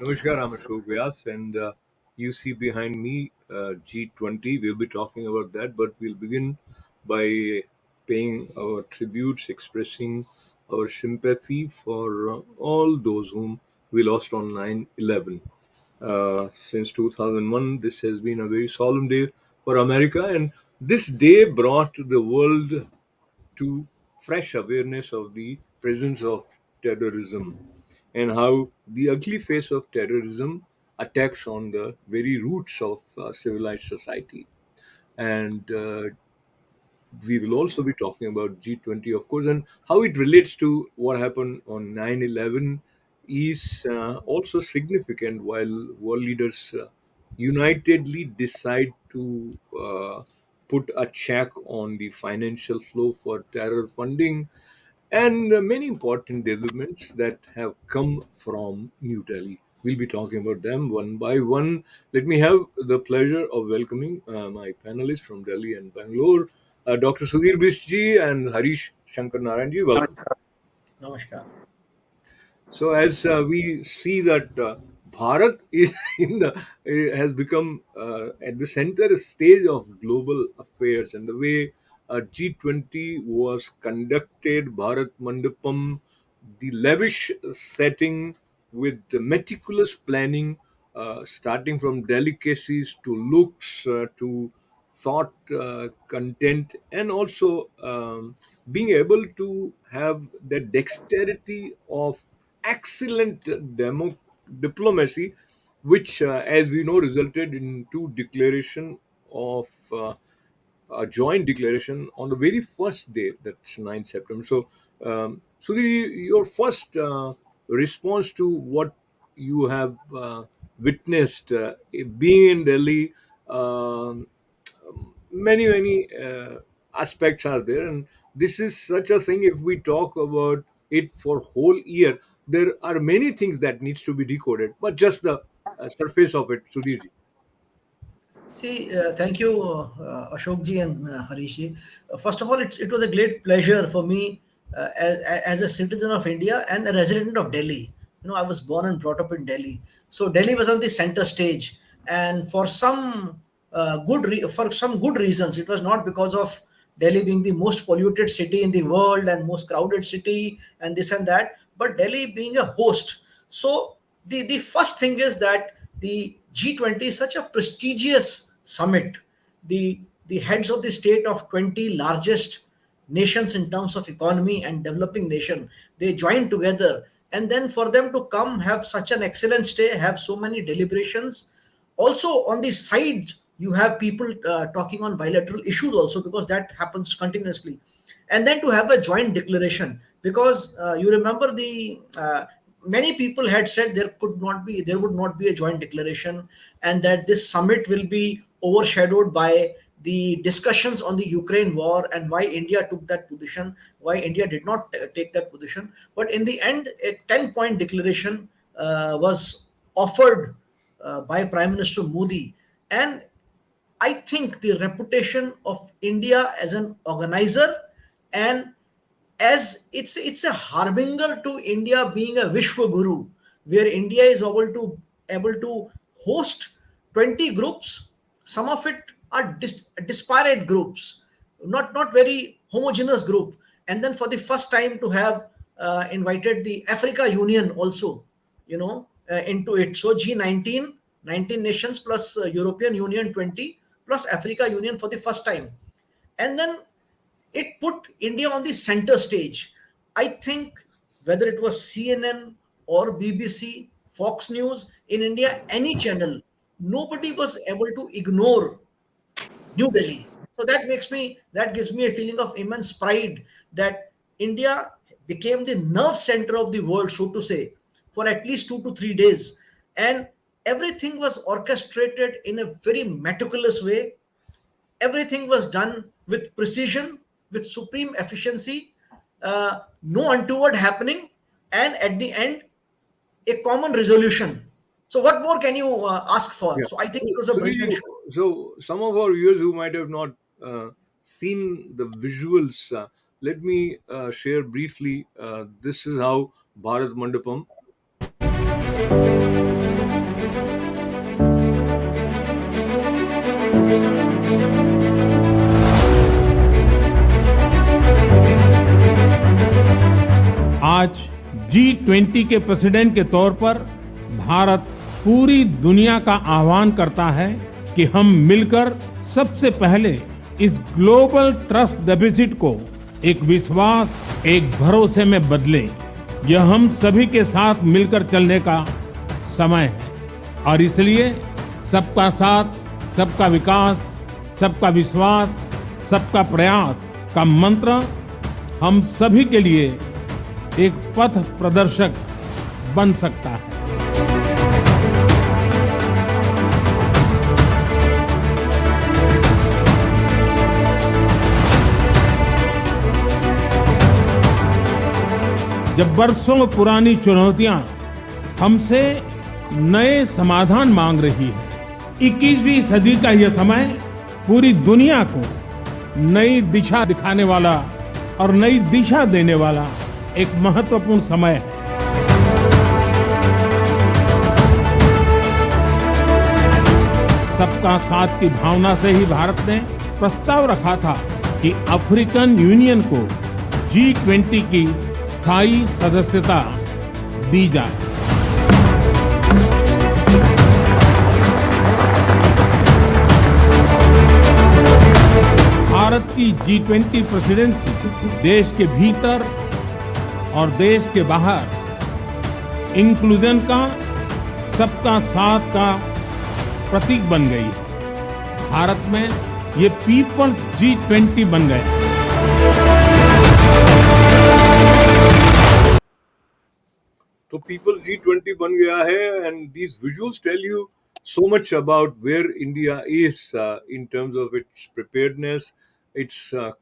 Namaskar, I'm Ashok Vyas, and you see behind me G20. We'll be talking about that, but we'll begin by paying our tributes, expressing our sympathy for all those whom we lost on 9/11. Since 2001, this has been a very solemn day for America, and this day brought the world to fresh awareness of the presence of terrorism and how the ugly face of terrorism attacks on the very roots of civilized society. And we will also be talking about G20, of course, and how it relates to what happened on 9/11 is also significant while world leaders unitedly decide to put a check on the financial flow for terror funding and many important developments that have come from New Delhi. We'll be talking about them one by one. Let me have the pleasure of welcoming my panelists from Delhi and Bangalore, Dr. Sudhir Bisht ji and Harish Shankar Narayan ji. Welcome. Namaskar. Namaskar. So as we see that Bharat is in the has become at the center stage of global affairs, and the way G20 was conducted, Bharat Mandapam, the lavish setting with the meticulous planning, starting from delicacies to looks to thought content, and also being able to have the dexterity of excellent diplomacy, which, as we know, resulted in two declaration of a joint declaration on the very first day, that's 9 September. So, Sudhir, your first response to what you have witnessed being in Delhi, um, many aspects are there, and this is such a thing. If we talk about it for whole year, there are many things that needs to be decoded, but just the surface of it, Sudhir ji. See, thank you, Ashok ji and Harish ji. First of all, it was a great pleasure for me as a citizen of India and a resident of Delhi. I was born and brought up in Delhi, so Delhi was on the center stage, and for some for some good reasons, it was not because of Delhi being the most polluted city in the world and most crowded city and this and that, but Delhi being a host. So the first thing is that the G20 is such a prestigious summit. The heads of the state of 20 largest nations in terms of economy and developing nation, they join together, and then for them to come have such an excellent stay, have so many deliberations. Also on the side, you have people talking on bilateral issues also, because that happens continuously, and then to have a joint declaration, because you remember many people had said there would not be a joint declaration, and that this summit will be overshadowed by the discussions on the Ukraine war, and why India took that position, why India did not take that position. But in the end, a 10-point declaration was offered by Prime Minister Modi. And I think the reputation of India as an organizer, and as it's a harbinger to India being a Viswaguru, where India is able to host 20 groups. Some of it are disparate groups, not very homogeneous group. And then for the first time to have invited the Africa Union also, into it. So G19, 19 nations plus European Union 20 plus Africa Union for the first time. And then it put India on the center stage. I think whether it was CNN or BBC, Fox News in India, any channel, nobody was able to ignore New Delhi. So that gives me a feeling of immense pride that India became the nerve center of the world, so to say, for at least 2 to 3 days. And everything was orchestrated in a very meticulous way. Everything was done with precision, with supreme efficiency, no untoward happening, and at the end, a common resolution. So, what more can you ask for? Yeah. So, I think So, it was a Sudhir brilliant ji, show. so some of our viewers who might have not seen the visuals, let me share briefly. This is how Bharat Mandapam G20 के president के तौर पर भारत पूरी दुनिया का आह्वान करता है कि हम मिलकर सबसे पहले इस ग्लोबल ट्रस्ट डेफिसिट को एक विश्वास, एक भरोसे में बदलें। यह हम सभी के साथ मिलकर चलने का समय है और इसलिए सबका साथ, सबका विकास, सबका विश्वास, सबका प्रयास का मंत्र हम सभी के लिए एक पथ प्रदर्शक बन सकता है। जब बरसों पुरानी चुनौतियां हमसे नए समाधान मांग रही है, 21वीं सदी का यह समय पूरी दुनिया को नई दिशा दिखाने वाला और नई दिशा देने वाला एक महत्वपूर्ण समय है। सबका साथ की भावना से ही भारत ने प्रस्ताव रखा था कि अफ्रीकन यूनियन को G20 की स्थायी सदस्यता दी जाए। भारत की G20 प्रेसिडेंसी देश के भीतर और देश के बाहर इंक्लूजन का, सबका साथ का प्रतीक बन गई है। भारत में ये पीपल्स G20 बन गया। तो पीपल G20 बन गया है, and these visuals tell you so much about where India is in terms of its preparedness, its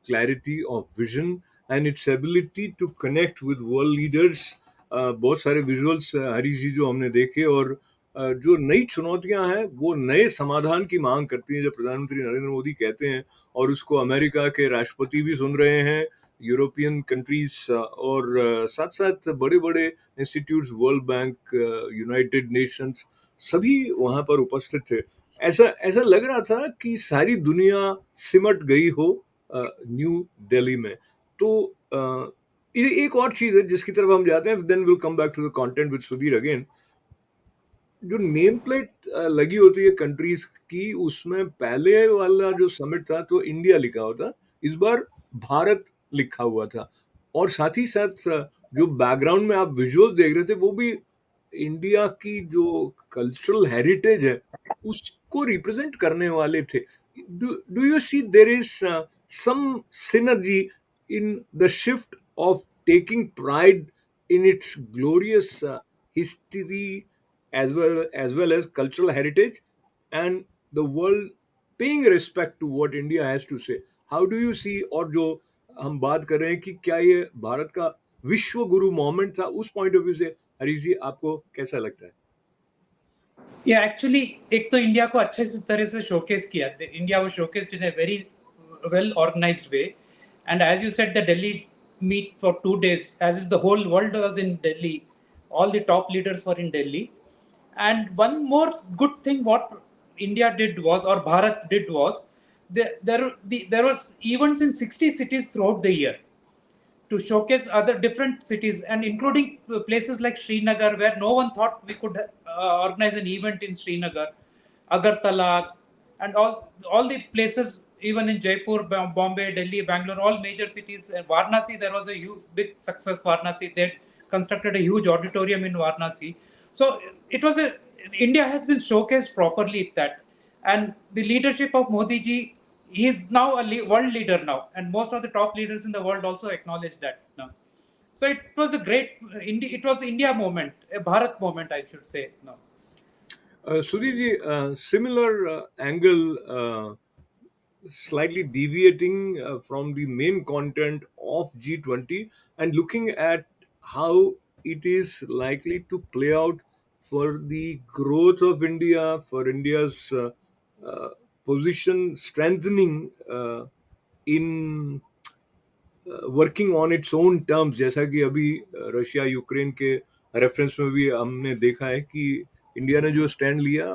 clarity of vision, and its ability to connect with world leaders. बहुत सारे visuals Harish जी जो हमने देखे, और जो नई चुनौतियां हैं वो नए समाधान की मांग करती हैं, जो प्रधानमंत्री नरेंद्र मोदी कहते हैं, और उसको अमेरिका के राष्ट्रपति भी सुन रहे हैं, यूरोपियन कंट्रीज, और साथ साथ बड़े बड़े institutes, world bank, United Nations, सभी वहां पर उपस्थित थे। ऐसा ऐसा लग रहा था कि सारी दुनिया सिमट गई हो न्यू दिल्ली में। तो ये एक और चीज है जिसकी तरफ हम जाते हैं, then will come back to the content with Sudhir again. जो नेम प्लेट लगी होती है कंट्रीज की, उसमें पहले वाला जो समिट था तो इंडिया लिखा हुआ था, इस बार भारत लिखा हुआ था, और साथ ही साथ जो बैकग्राउंड में आप विजुअल देख रहे थे वो भी इंडिया की जो कल्चरल हेरिटेज है उसको रिप्रेजेंट करने वाले थे। Do you see there is some synergy in the shift of taking pride in its glorious history, as well as cultural heritage, and the world paying respect to what India has to say? How do you see? और जो हम बात कर रहे हैं कि क्या ये भारत का विश्व गुरु मोमेंट था, उस पॉइंट ऑफ व्यू से हरीश जी आपको कैसा लगता है? या एक्चुअली एक तो इंडिया को अच्छे से तरह से शोकेस किया, India was showcased in a very well organised way, and as you said the Delhi meet for 2 days, as if the whole world was in Delhi. All the top leaders were in Delhi. And one more good thing what India did was, or Bharat did was, there was events in 60 cities throughout the year to showcase other different cities, and including places like Srinagar, where no one thought we could organize an event in Srinagar, Agartala, and all the places, even in Jaipur, Bombay, Delhi, Bangalore, all major cities. Varanasi, there was a huge, big success. Varanasi, they constructed a huge auditorium in Varanasi. So it was India has been showcased properly at that, and the leadership of Modi ji, he is now a world leader now, and most of the top leaders in the world also acknowledge that now. So it was a great, it was India moment, a Bharat moment, I should say. No. Sudhir ji, similar angle, slightly deviating from the main content of G20 and looking at how it is likely to play out for the growth of India, for India's position strengthening in working on its own terms, जैसा कि अभी Russia Ukraine के reference में भी हमने देखा है कि इंडिया ने जो स्टैंड लिया,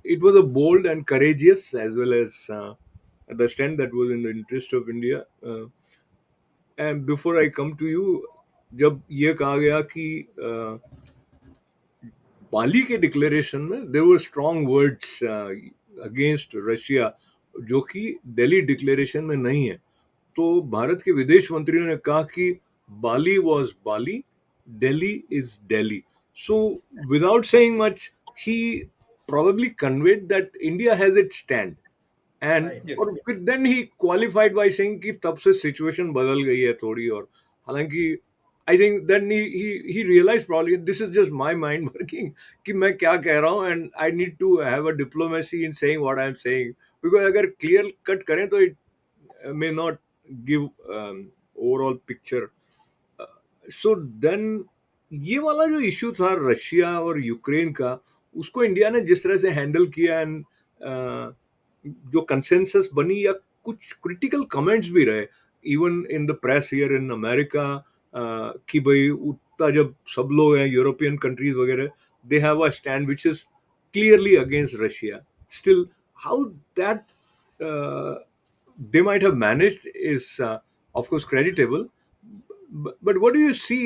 it was a bold and courageous, as well as the stand that was in the interest of India. And before I come to you, जब ये कहा गया कि बाली के डिक्लेरेशन में there were strong words against Russia, जो कि Delhi declaration में नहीं है। तो भारत के विदेश मंत्री ने कहा कि Bali was Bali, Delhi is Delhi. So without saying much he probably conveyed that India has its stand. And Right. और Yes. फिर then he qualified by saying कि तब से सिचुएशन बदल गई है थोड़ी। और हालांकि I think then he realise probably this is just my mind working कि मैं क्या कह रहा हूँ, and I need to have a diplomacy in saying what I am saying, because अगर क्लियर कट करें तो it may not give overall picture. So then ये वाला जो इशू था रशिया और यूक्रेन का, उसको इंडिया ने जिस तरह से हैंडल किया, एंड जो कंसेंसस बनी या कुछ क्रिटिकल कमेंट्स भी रहे even in the press here in America, कि भाई उतना जब सब लोग हैं यूरोपियन कंट्रीज वगैरह, they have a stand which is clearly against Russia. Still how that they might have managed is of course creditable, but what do you see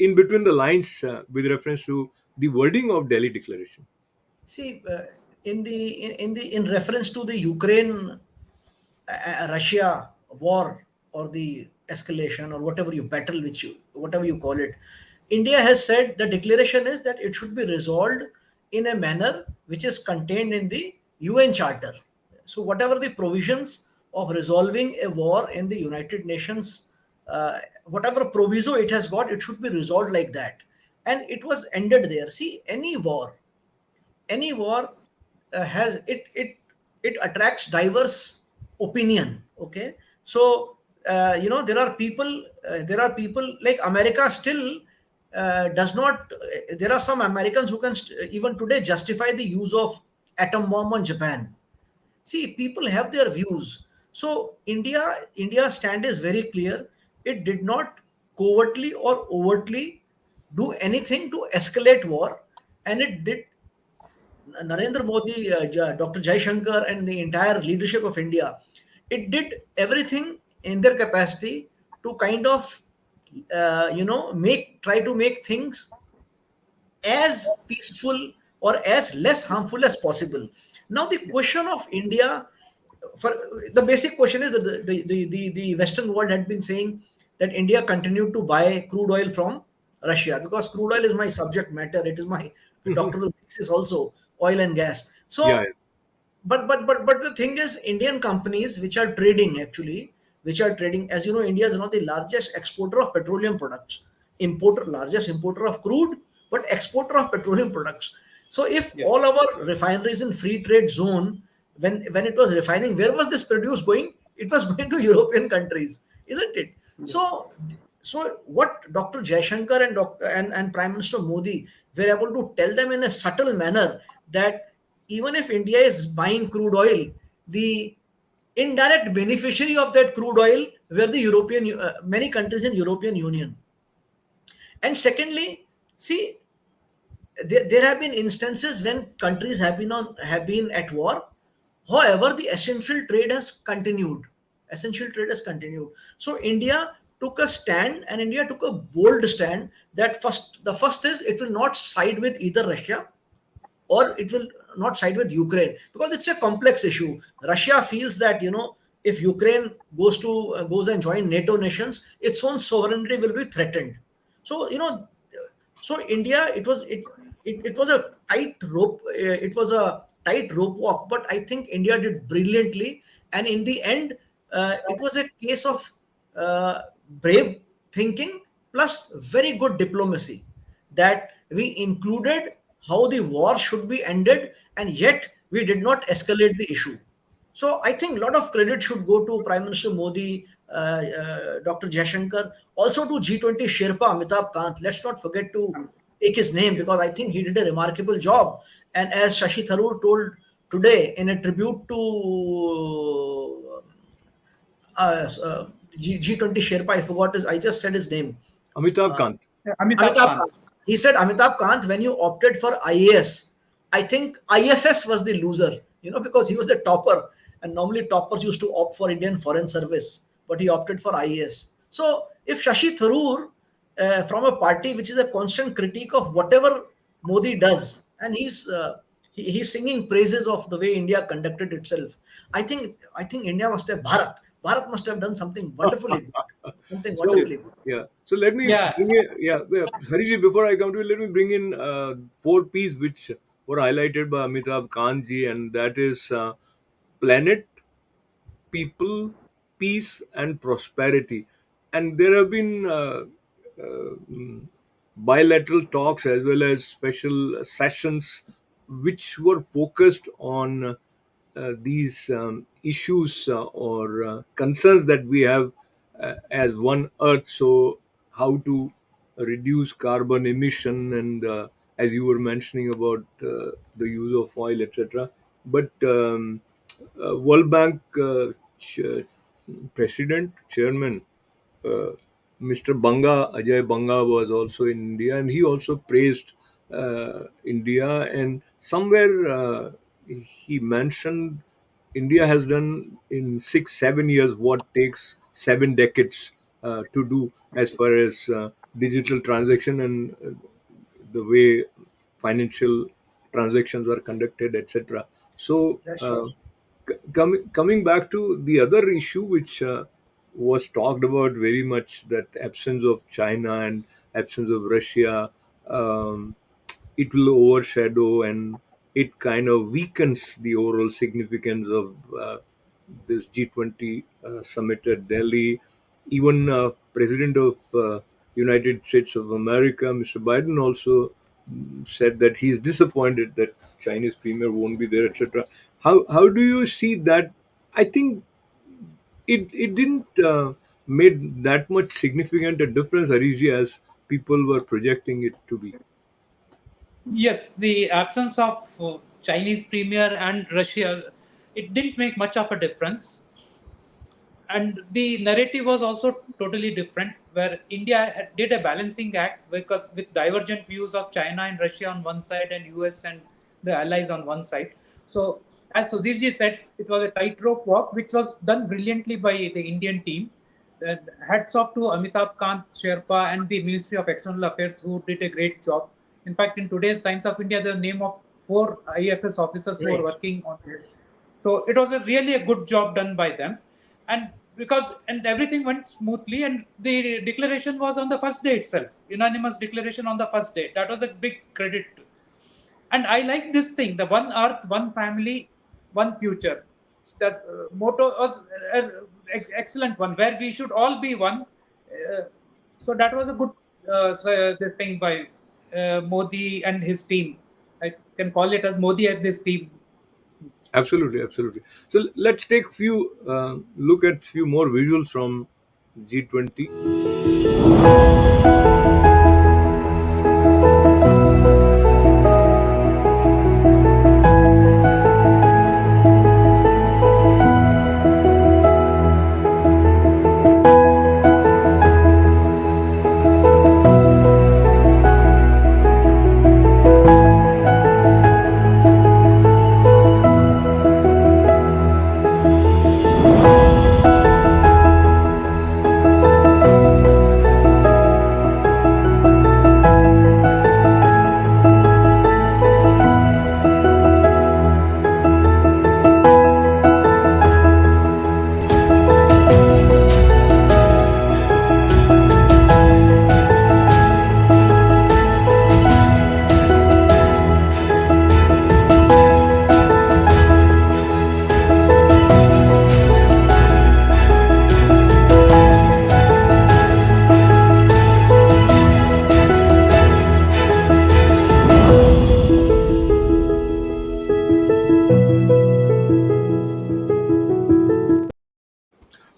in between the lines with reference to the wording of Delhi Declaration? See, in reference to the Ukraine Russia war, or the escalation, or whatever you battle, which you whatever you call it, India has said the declaration is that it should be resolved in a manner which is contained in the UN Charter. So whatever the provisions of resolving a war in the United Nations, whatever proviso it has got, it should be resolved like that, and it was ended there. See, any war has it attracts diverse opinion. Okay, so there are people like America still does not there are some Americans who can even today justify the use of atom bomb on Japan. See, people have their views. So India's stand is very clear. It did not covertly or overtly do anything to escalate war, and it did. Narendra Modi, Dr. Shankar, and the entire leadership of India, it did everything in their capacity to kind of, try to make things as peaceful or as less harmful as possible. Now, the question of India, for the basic question is that the Western world had been saying that India continued to buy crude oil from Russia, because crude oil is my subject matter. It is my doctoral thesis also, oil and gas. Yeah, So, but the thing is, Indian companies which are trading, actually, which are trading, as you know, India is one of the largest exporter of petroleum products, largest importer of crude, but exporter of petroleum products. So if all Yes. our refineries in free trade zone, when it was refining, where was this produce going? It was going to European countries, isn't it? So what Dr. Jaishankar and Prime Minister Modi were able to tell them in a subtle manner, that even if India is buying crude oil, the indirect beneficiary of that crude oil were the many countries in European Union. And secondly, see, there have been instances when countries have been at war. However, the essential trade has continued. Essential trade has continued. So India took a stand, and India took a bold stand, that the first is, it will not side with either Russia, or it will not side with Ukraine, because it's a complex issue. Russia feels that, if Ukraine goes and join NATO nations, its own sovereignty will be threatened. So India, it was a tight rope walk, but I think India did brilliantly, and in the end, it was a case of brave thinking plus very good diplomacy, that we included how the war should be ended, and yet we did not escalate the issue. So I think a lot of credit should go to Prime Minister Modi, Dr. Jaishankar, also to G20 Sherpa Amitabh Kant. Let's not forget to take his name, because I think he did a remarkable job. And as Shashi Tharoor told today in a tribute to G20 Sherpa, I just said his name. Amitabh Kant. Amitabh Amitabh Kant. Kant. He said, Amitabh Kant, when you opted for IAS, I think IFS was the loser, because he was the topper. And normally toppers used to opt for Indian Foreign Service, but he opted for IAS. So if Shashi Tharoor from a party which is a constant critique of whatever Modi does, and he's singing praises of the way India conducted itself. I think India must have Bharat must have done something wonderfully good, something So wonderfully good. yeah, so let me Yeah. bring it. Yeah, yeah. Hariji, before I come to it, let me bring in four P's which were highlighted by Amitabh Kanji, and that is planet, people, peace, and prosperity. And there have been bilateral talks as well as special sessions which were focused on these issues or concerns that we have as one earth. So how to reduce carbon emission, and as you were mentioning about the use of oil, etc. But World Bank president, chairman, uh, Mr. Banga, Ajay Banga, was also in India, and he also praised India. And somewhere he mentioned India has done in 6, 7 years what takes 7 decades to do as far as digital transaction and the way financial transactions are conducted, etc. So, That's true. coming back to the other issue, which was talked about very much, that absence of China and absence of Russia, um, it will overshadow and it kind of weakens the overall significance of this G20 summit at Delhi. Even President of United States of America, Mr. Biden, also said that he's disappointed that Chinese premier won't be there, etc. How do you see that? I think it didn't made that much significant a difference, Ariji, as people were projecting it to be. Yes, the absence of Chinese premier and Russia, it didn't make much of a difference. And the narrative was also totally different, where India did a balancing act, because with divergent views of China and Russia on one side and US and the allies on one side. So as Sudhirji said, it was a tightrope walk which was done brilliantly by the Indian team. Hats off to Amitabh Kant Sherpa and the Ministry of External Affairs, who did a great job. In fact, in today's Times of India, the name of four IFS officers who are Right. working on this. So it was really a good job done by them, and everything went smoothly, and the declaration was on the first day itself, unanimous declaration on the first day. That was a big credit. And I like this thing: the one Earth, one family, one future. That motto was an excellent one, where we should all be one. Uh, so that was a good this thing by Modi and his team. I can call it as Modi and his team. Absolutely, absolutely. So let's take few look at few more visuals from G20.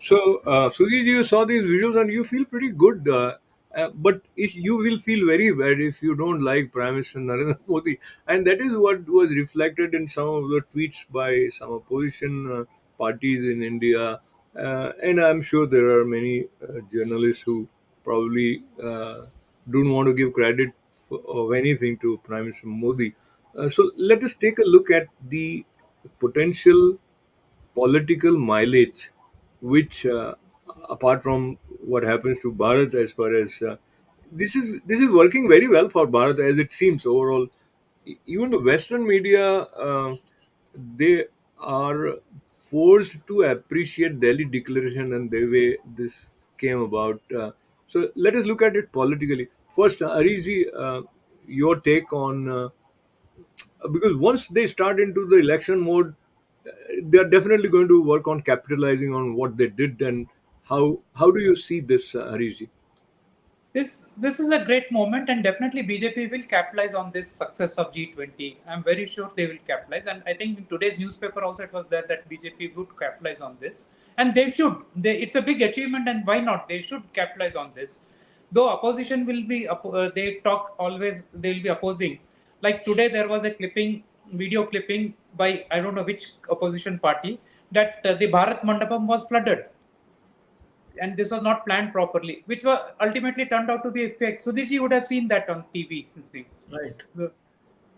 So, Sudhir, you saw these videos and you feel pretty good. But you will feel very bad if you don't like Prime Minister Narendra Modi. And that is what was reflected in some of the tweets by some opposition parties in India. And I'm sure there are many journalists who probably don't want to give credit of anything to Prime Minister Modi. So, let us take a look at the potential political mileage, which apart from what happens to Bharat as far as this is working very well for Bharat as it seems overall. Even the Western media, they are forced to appreciate Delhi Declaration and the way this came about. So let us look at it politically. First, Ariji, your take on because once they start into the election mode, they are definitely going to work on capitalizing on what they did. And how do you see this, Hariji? This is a great moment, and definitely BJP will capitalize on this success of G20. I'm very sure they will capitalize, and I think in today's newspaper also it was there that BJP would capitalize on this, and they should. It's a big achievement, and why not? They should capitalize on this. Though opposition will be, they talk always. They will be opposing. Like today, there was a video clipping by I don't know which opposition party that the Bharat Mandapam was flooded, and this was not planned properly, which was ultimately turned out to be a fake. Sudhirji would have seen that on TV. Right.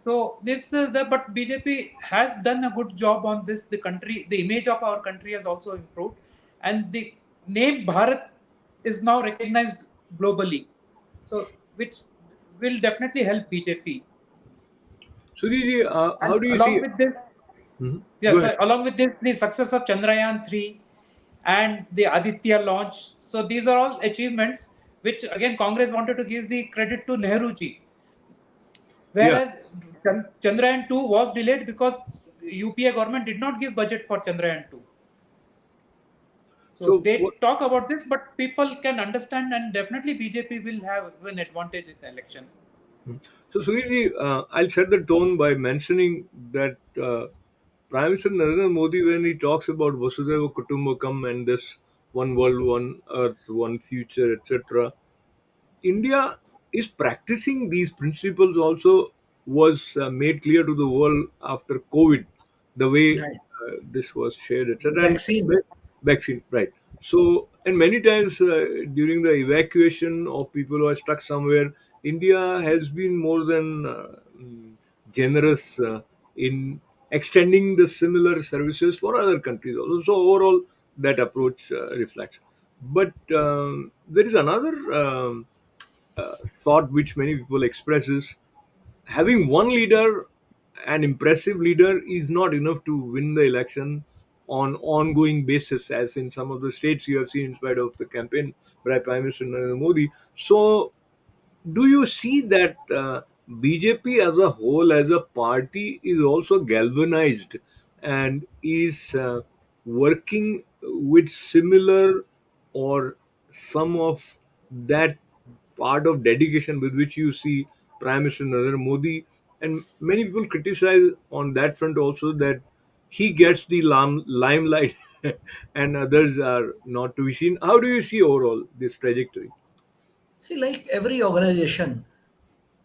So this is but BJP has done a good job on this. The country, the image of our country has also improved, and the name Bharat is now recognized globally. So which will definitely help BJP. Sudhiji, And how do you along see? with this, Mhm. Go yes, ahead. along with this, the success of Chandrayaan 3 and the Aditya launch. So these are all achievements which again Congress wanted to give the credit to Nehru ji. Yeah. Whereas Chandrayaan 2 was delayed because UPA government did not give budget for Chandrayaan 2. So So they talk about this, but people can understand, and definitely BJP will have an advantage in the election. So, Sunil, I'll set the tone by mentioning that Prime Minister Narendra Modi, when he talks about Vasudhaiva Kutumbakam and this one world, one earth, one future, etc., India is practicing these principles also was made clear to the world after COVID, the way Right. this was shared, etc. And Vaccine. vaccine, right? So, and many times during the evacuation of people who are stuck somewhere, India has been more than generous in extending the similar services for other countries also. So, overall, that approach reflects. But there is another thought which many people express is having one leader, an impressive leader, is not enough to win the election on ongoing basis, as in some of the states you have seen in spite of the campaign by Prime Minister Narendra Modi. So do you see that BJP as a whole, as a party, is also galvanized and is working with similar or some of that part of dedication with which you see Prime Minister Narendra Modi? And many people criticize on that front also that he gets the limelight and others are not to be seen. How do you see overall this trajectory? See, like every organization,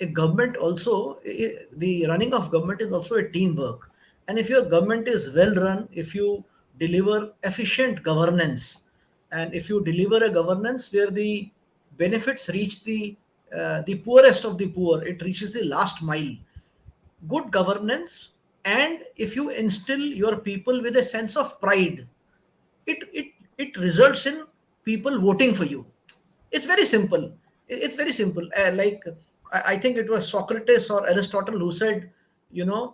a government also, the running of government is also a teamwork. And if your government is well run, if you deliver efficient governance, and if you deliver a governance where the benefits reach the poorest of the poor, it reaches the last mile. Good governance, and if you instill your people with a sense of pride, it results in people voting for you. It's very simple. It's very simple. Like I think it was Socrates or Aristotle who said, to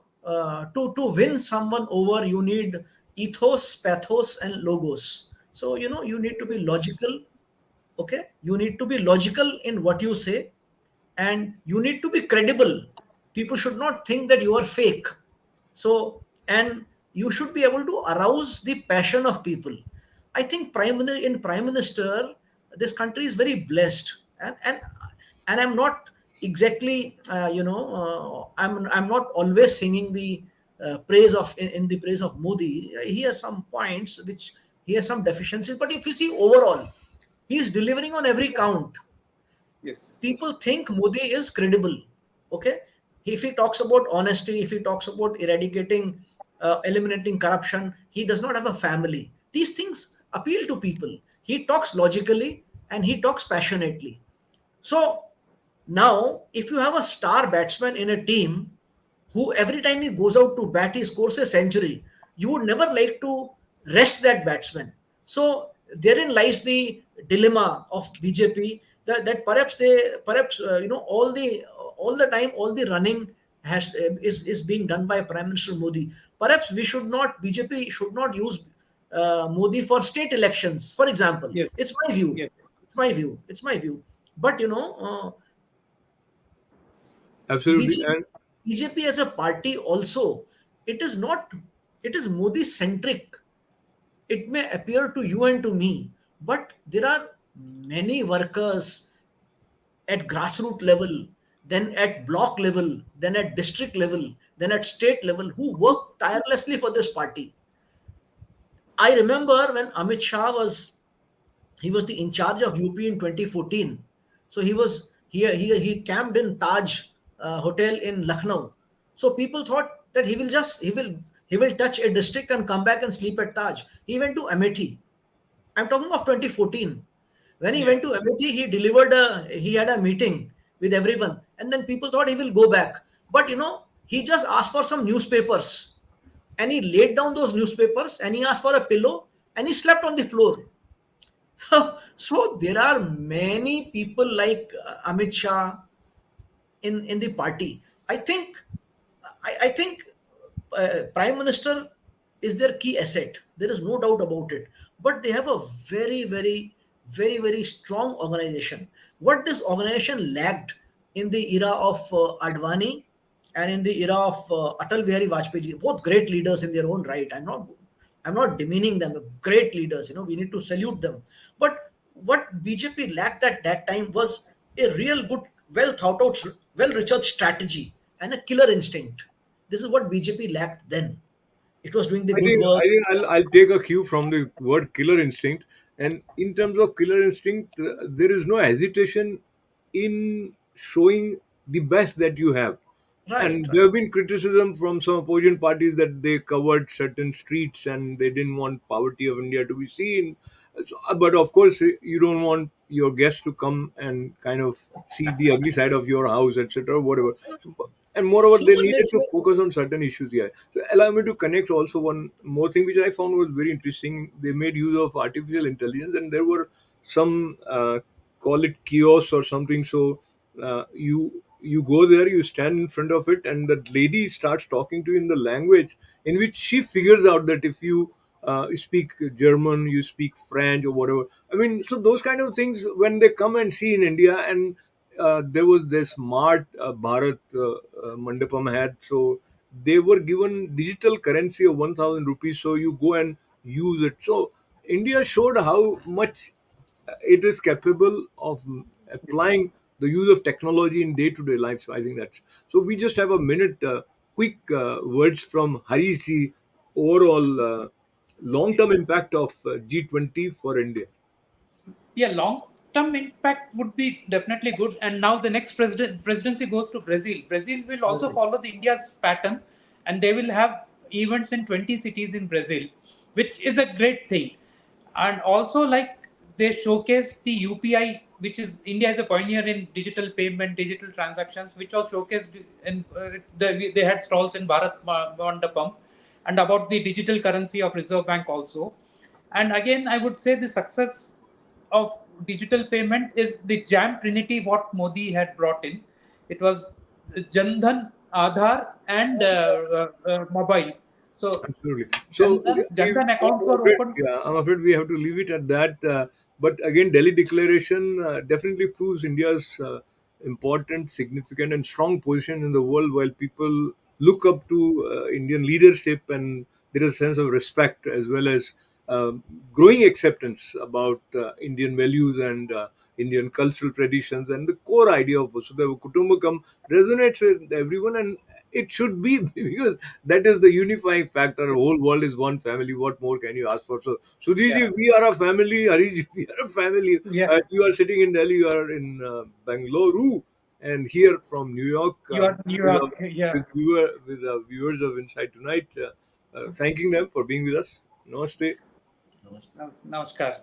win someone over, you need ethos, pathos, and logos. So you need to be logical. Okay, you need to be logical in what you say, and you need to be credible. People should not think that you are fake. So, and you should be able to arouse the passion of people. I think prime minister, this country is very blessed. And I'm not exactly I'm not always singing the praise of in the praise of Modi. He has some points which he has some deficiencies, but if you see overall, he is delivering on every count. Yes. People think Modi is credible. Okay, if he talks about honesty, if he talks about eradicating, eliminating corruption, he does not have a family. These things appeal to people. He talks logically and he talks passionately. So now, if you have a star batsman in a team who every time he goes out to bat, he scores a century, you would never like to rest that batsman. So therein lies the dilemma of BJP. that perhaps all the time, all the running is being done by Prime Minister Modi. Perhaps we should not BJP should not use Modi for state elections, for example. Yes. It's my view. Yes. It's my view. But Absolutely. BJP, And BJP as a party also, it is not, it is Modi centric. It may appear to you and to me, but there are many workers at grassroots level, then at block level, then at district level, then at state level, who work tirelessly for this party. I remember when Amit Shah was the in charge of UP in 2014. So he was he camped in Taj hotel in Lucknow. So people thought that he will touch a district and come back and sleep at Taj. He went to Amethi. I'm talking of 2014. When he Yeah. went to Amethi, he had a meeting with everyone, and then people thought he will go back. But he just asked for some newspapers, and he laid down those newspapers, and he asked for a pillow, and he slept on the floor. So there are many people like Amit Shah in the party. I think Prime Minister is their key asset. There is no doubt about it. But they have a very strong organization. What this organization lacked in the era of Advani and in the era of Atal Bihari Vajpayee, both great leaders in their own right. I'm not demeaning them. Great leaders. We need to salute them. But what BJP lacked at that time was a real good, well thought out, well researched strategy and a killer instinct. This is what BJP lacked then. It was doing the I good think work. I think I'll take a cue from the word killer instinct. And in terms of killer instinct, there is no hesitation in showing the best that you have. Right, And right. there have been criticism from some opposition parties that they covered certain streets and they didn't want poverty of India to be seen. So, but of course, you don't want your guests to come and kind of see the ugly side of your house, etc., whatever. And It's moreover, they human needed to nature. focus on certain issues here. So allow me to connect also one more thing which I found was very interesting. They made use of artificial intelligence, and there were some call it kiosks or something. So you go there, you stand in front of it, and the lady starts talking to you in the language in which she figures out that if you speak German, you speak French or whatever. I mean, so those kind of things when they come and see in India, and there was this Mart Bharat Mandapam had, so they were given digital currency of 1,000 rupees, so you go and use it. So India showed how much it is capable of applying the use of technology in day-to-day life. So I think that's so. We just have a minute, quick words from Harish Ji, overall long-term impact of G20 for India. Yeah, long term impact would be definitely good. And now the next presidency goes to Brazil. Brazil will also Brazil. follow the India's pattern, and they will have events in 20 cities in Brazil, which is a great thing. And also, like, they showcase the UPI, which is India is a pioneer in digital payment, digital transactions, which was showcased in they had stalls in Bharat Mandapam, and about the digital currency of Reserve Bank also. And again, I would say the success of digital payment is the Jam Trinity what Modi had brought in. It was Jandhan, Aadhaar, and mobile. So Absolutely. So Jandhan accounts I'm were afraid, opened. yeah, I'm afraid we have to leave it at that. But again, Delhi Declaration definitely proves India's important, significant, and strong position in the world. While people look up to Indian leadership, and there is a sense of respect as well as growing acceptance about Indian values and Indian cultural traditions, and the core idea of Vasudhaiva Kutumbakam resonates with everyone, and it should be because that is the unifying factor. The whole world is one family. What more can you ask for? So, Yeah, Sudhir, we are a family. Harish, we are a family. yeah. You are sitting in Delhi. You are in Bangalore, and here from New York You are New with, York. Yeah. with viewers of Inside Tonight, thanking them for being with us. Namaste. Namaskar.